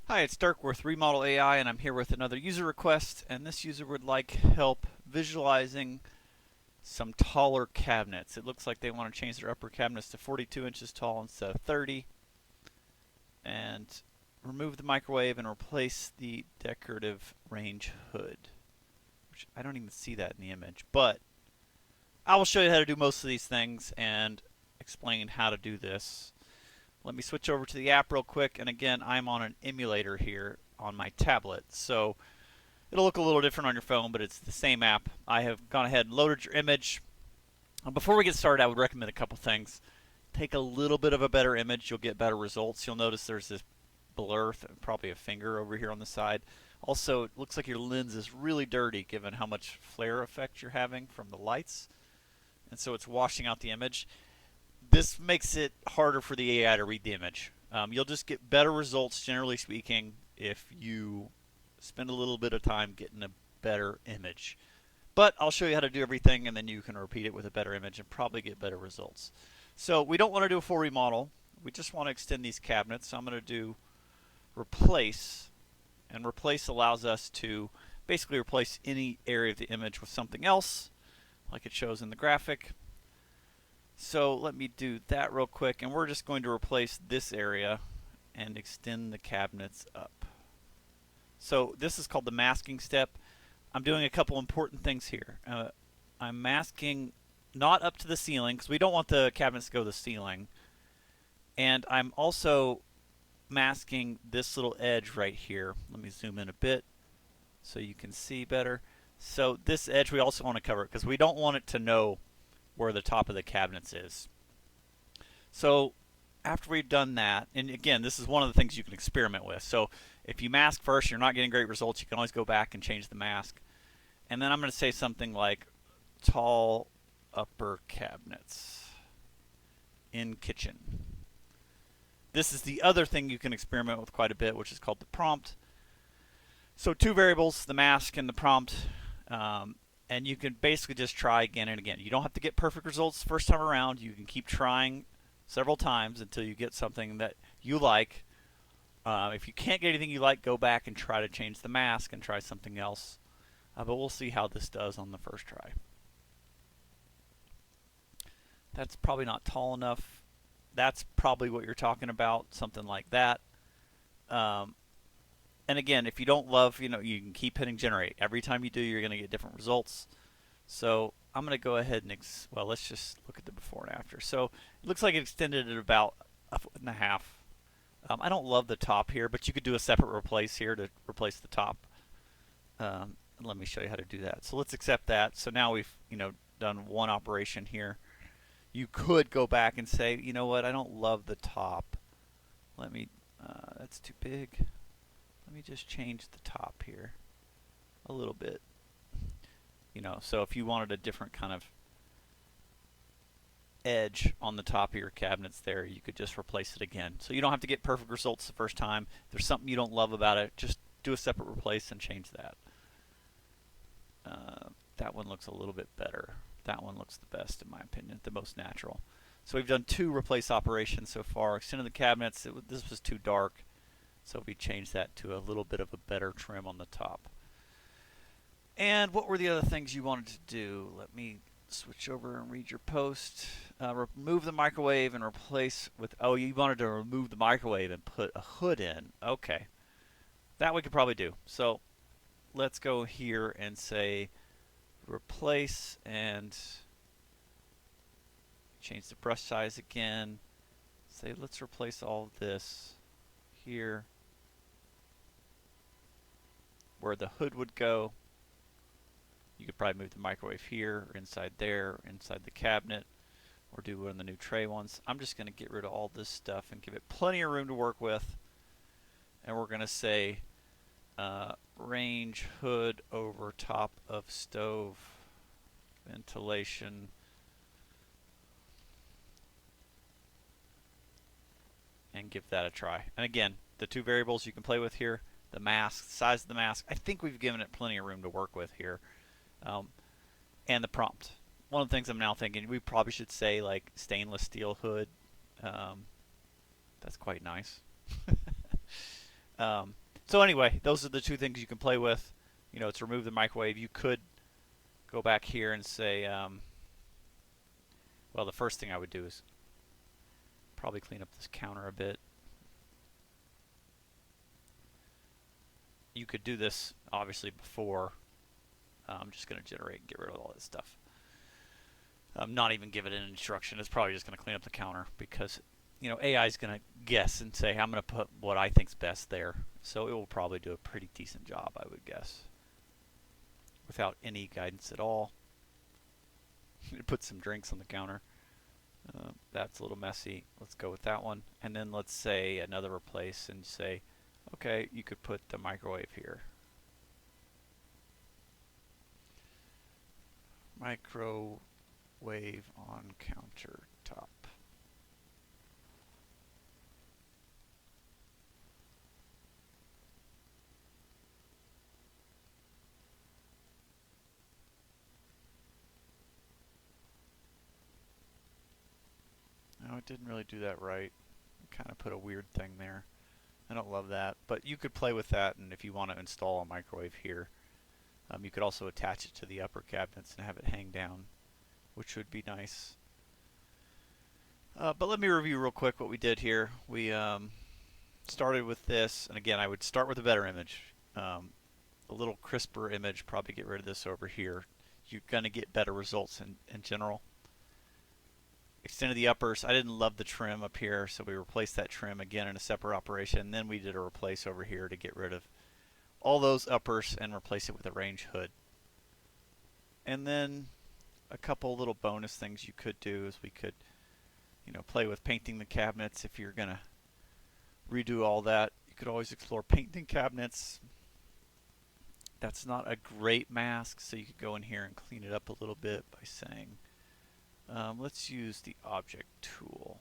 Hi, it's Dirk with Remodel AI, and I'm here with another user request. And this user would like help visualizing some taller cabinets. It looks like they want to change their upper cabinets to 42 inches tall instead of 30, and remove the microwave and replace the decorative range hood, which I don't even see that in the image. But I will show you how to do most of these things and explain how to do this. Let me switch over to the app real quick, and again, I'm on an emulator here on my tablet, so it'll look a little different on your phone, but it's the same app. I have gone ahead and loaded your image. Before we get started, I would recommend a couple things. Take a little bit of a better image, you'll get better results. You'll notice there's this blur, probably a finger over here on the side. Also, it looks like your lens is really dirty given how much flare effect you're having from the lights, and so it's washing out the image. This makes it harder for the AI to read the image. You'll just get better results, generally speaking, if you spend a little bit of time getting a better image. But I'll show you how to do everything, and then you can repeat it with a better image and probably get better results. So we don't want to do a full remodel. We just want to extend these cabinets. So I'm going to do replace, and replace allows us to basically replace any area of the image with something else, like it shows in the graphic. So let me do that real quick, and we're just going to replace this area and extend the cabinets up. So this is called the masking step. I'm doing a couple important things here. I'm masking not up to the ceiling because we don't want the cabinets to go to the ceiling. And I'm also masking this little edge right here. Let me zoom in a bit so you can see better. So this edge we also want to cover because we don't want it to know where the top of the cabinets is. So after we've done that, and again, this is one of the things you can experiment with. So if you mask first, you're not getting great results, you can always go back and change the mask. And then I'm going to say something like tall upper cabinets in kitchen. This is the other thing you can experiment with quite a bit, which is called the prompt. So two variables, the mask and the prompt. And you can basically just try again and again. You don't have to get perfect results the first time around. You can keep trying several times until you get something that you like. If you can't get anything you like, go back and try to change the mask and try something else. But we'll see how this does on the first try. That's probably not tall enough. That's probably what you're talking about, something like that. Um, and again, if you don't love, you can keep hitting generate. Every time you do, you're going to get different results. So I'm going to go ahead and, well, let's just look at the before and after. So it looks like it extended at about 1.5 feet. I don't love the top here, but you could do a separate replace here to replace the top. Let me show you how to do that. So let's accept that. So now we've, done one operation here. You could go back and say, you know what, I don't love the top. Let me, that's too big. Let me just change the top here a little bit. So if you wanted a different kind of edge on the top of your cabinets there, you could just replace it again. So you don't have to get perfect results the first time. If there's something you don't love about it, just do a separate replace and change that. That one looks a little bit better. That one looks the best in my opinion, the most natural. So we've done two replace operations so far. Extended the cabinets, this was too dark, so we changed that to a little bit of a better trim on the top. And what were the other things you wanted to do? Let me switch over and read your post. Remove the microwave and replace with, oh, you wanted to remove the microwave and put a hood in. Okay. That we could probably do. So let's go here and say replace and change the brush size again. Say let's replace all of this here where the hood would go. You could probably move the microwave here, or inside there, inside the cabinet, or do one of the new tray ones. I'm just going to get rid of all this stuff and give it plenty of room to work with. And we're going to say range hood over top of stove, ventilation, and give that a try. And again, the two variables you can play with here, the mask, size of the mask, I think we've given it plenty of room to work with here. And the prompt. One of the things I'm now thinking, we probably should say like stainless steel hood. That's quite nice. Um, so anyway, those are the two things you can play with. You know, to remove the microwave, you could go back here and say, well, the first thing I would do is probably clean up this counter a bit. You could do this obviously before. I'm just going to generate and get rid of all this stuff. Not even give it an instruction. It's probably just going to clean up the counter because, you know, AI is going to guess and say, I'm going to put what I think's best there. So it will probably do a pretty decent job, I would guess, without any guidance at all. Put some drinks on the counter. That's a little messy. Let's go with that one. And then let's say another replace and say, okay, you could put the microwave here. Microwave on countertop. No, it didn't really do that right. Kind of put a weird thing there. I don't love that, but you could play with that, and if you want to install a microwave here, you could also attach it to the upper cabinets and have it hang down, which would be nice. But let me review real quick what we did here. We started with this, and again, I would start with a better image. A little crisper image, probably get rid of this over here. You're going to get better results in general. Extended the uppers. I didn't love the trim up here, so we replaced that trim again in a separate operation. And then we did a replace over here to get rid of all those uppers and replace it with a range hood. And then a couple little bonus things you could do is we could, you know, play with painting the cabinets. If you're gonna redo all that, you could always explore painting cabinets. That's not a great mask, so you could go in here and clean it up a little bit by saying, let's use the object tool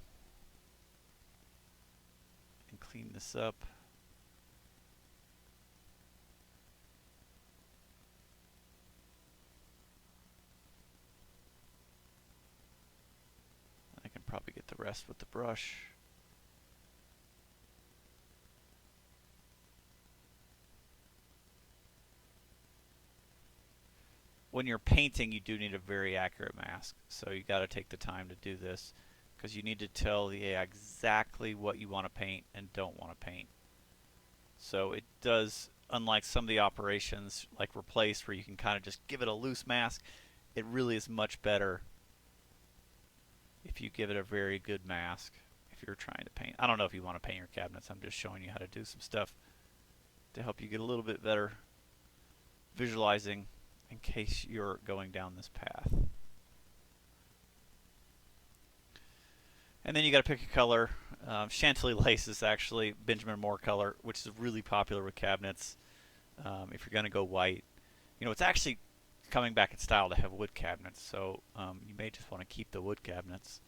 and clean this up. I can probably get the rest with the brush. When you're painting, you do need a very accurate mask, so you got to take the time to do this because you need to tell the AI exactly what you want to paint and don't want to paint. So it does, unlike some of the operations like replace where you can kind of just give it a loose mask, it really is much better if you give it a very good mask if you're trying to paint. I don't know if you want to paint your cabinets. I'm just showing you how to do some stuff to help you get a little bit better visualizing in case you're going down this path. And then you got to pick a color. Chantilly lace is actually Benjamin Moore color, which is really popular with cabinets. If you're going to go white, you know, it's actually coming back in style to have wood cabinets, so you may just want to keep the wood cabinets.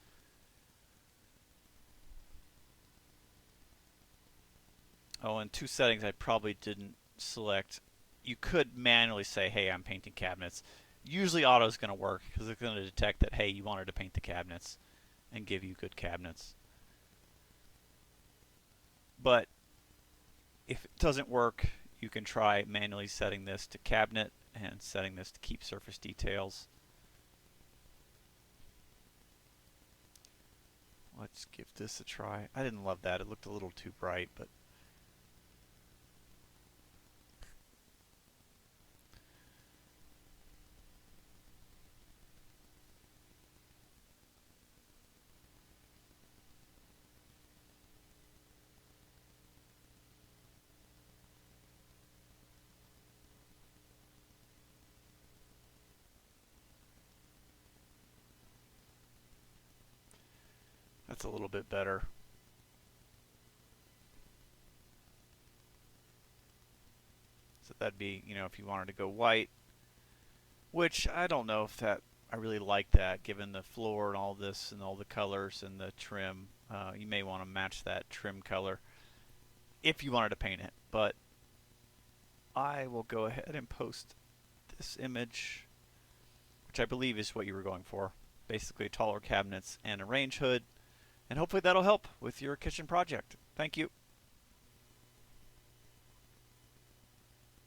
Oh, and two settings I probably didn't select. You could manually say, hey, I'm painting cabinets. Usually auto is going to work because it's going to detect that, hey, you wanted to paint the cabinets and give you good cabinets. But if it doesn't work, you can try manually setting this to cabinet and setting this to keep surface details. Let's give this a try. I didn't love that. It looked a little too bright, but that's a little bit better. So that'd be, you know, if you wanted to go white, which I don't know if that, I really like that given the floor and all this and all the colors and the trim. You may want to match that trim color if you wanted to paint it, but I will go ahead and post this image, which I believe is what you were going for. Basically taller cabinets and a range hood, and hopefully that'll help with your kitchen project. Thank you.